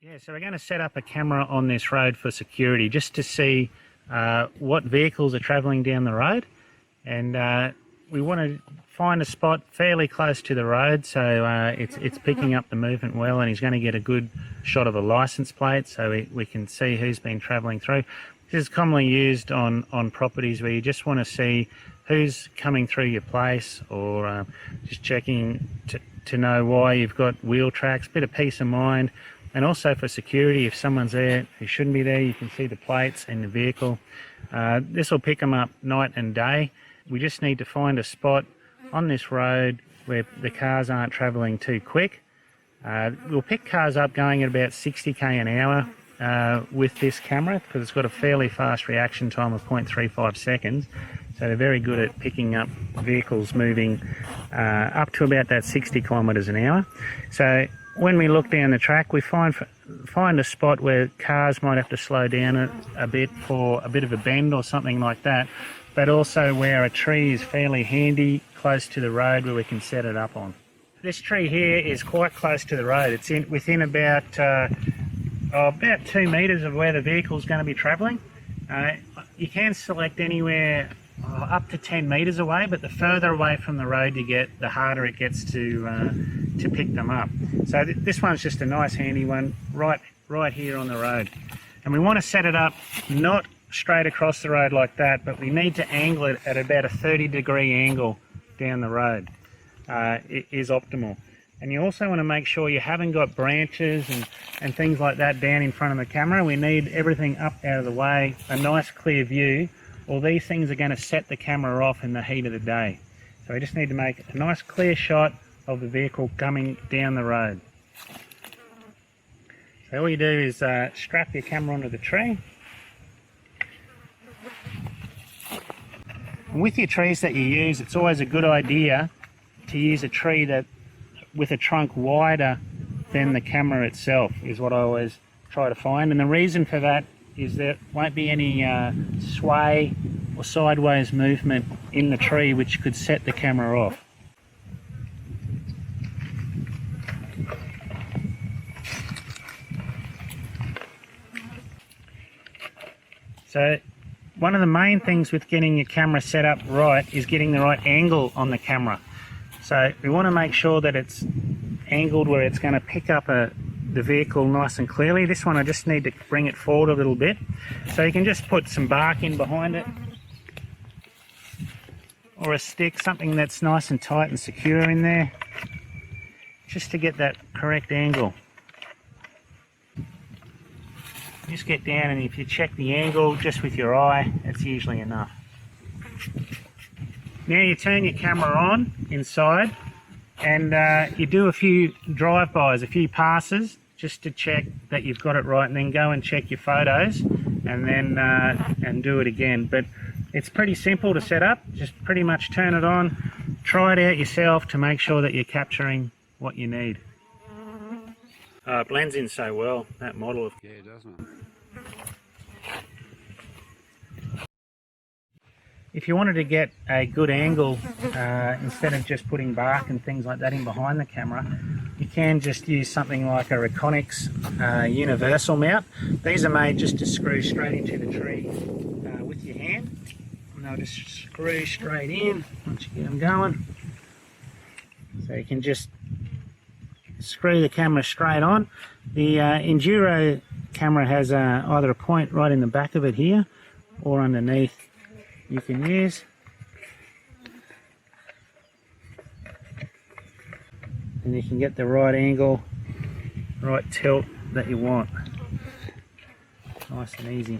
Yeah, so we're going to set up a camera on this road for security just to see what vehicles are travelling down the road, and we want to find a spot fairly close to the road so it's picking up the movement well, and he's going to get a good shot of a licence plate so we can see who's been travelling through. This is commonly used on properties where you just want to see who's coming through your place, or just checking to know why you've got wheel tracks, bit of peace of mind. And also for security, if someone's there who shouldn't be there, you can see the plates and the vehicle. This will pick them up night and day. We just need to find a spot on this road where the cars aren't travelling too quick. We'll pick cars up going at about 60k an hour with this camera, because it's got a fairly fast reaction time of 0.35 seconds. So they're very good at picking up vehicles moving up to about that 60 kilometres an hour. So when we look down the track, we find a spot where cars might have to slow down a bit for a bit of a bend or something like that, but also where a tree is fairly handy close to the road where we can set it up on. This tree here is quite close to the road. It's within about 2 metres of where the vehicle is going to be travelling. You can select anywhere up to 10 metres away, but the further away from the road you get, the harder it gets to pick them up. So this one's just a nice handy one right here on the road. And we want to set it up not straight across the road like that, but we need to angle it at about a 30-degree angle down the road. It is optimal. And you also want to make sure you haven't got branches and things like that down in front of the camera. We need everything up out of the way, a nice clear view. All these things are going to set the camera off in the heat of the day. So we just need to make a nice clear shot of the vehicle coming down the road. So all you do is strap your camera onto the tree. And with your trees that you use, it's always a good idea to use a tree that with a trunk wider than the camera itself, is what I always try to find. And the reason for that is there won't be any sway or sideways movement in the tree which could set the camera off. So one of the main things with getting your camera set up right is getting the right angle on the camera. So we want to make sure that it's angled where it's going to pick up the vehicle nice and clearly. This one I just need to bring it forward a little bit. So you can just put some bark in behind it, or a stick, something that's nice and tight and secure in there, just to get that correct angle. Just get down, and if you check the angle just with your eye, it's usually enough. Now you turn your camera on inside, and you do a few drive-bys, a few passes, just to check that you've got it right, and then go and check your photos, and then and do it again. But it's pretty simple to set up. Just pretty much turn it on, try it out yourself to make sure that you're capturing what you need. It blends in so well, that model. Yeah, it does, man. If you wanted to get a good angle, instead of just putting bark and things like that in behind the camera, you can just use something like a Reconyx universal mount. These are made just to screw straight into the tree with your hand, and they'll just screw straight in once you get them going. So you can just screw the camera straight on. The Enduro camera has either a point right in the back of it here, or underneath you can use. And you can get the right angle, right tilt that you want. Nice and easy.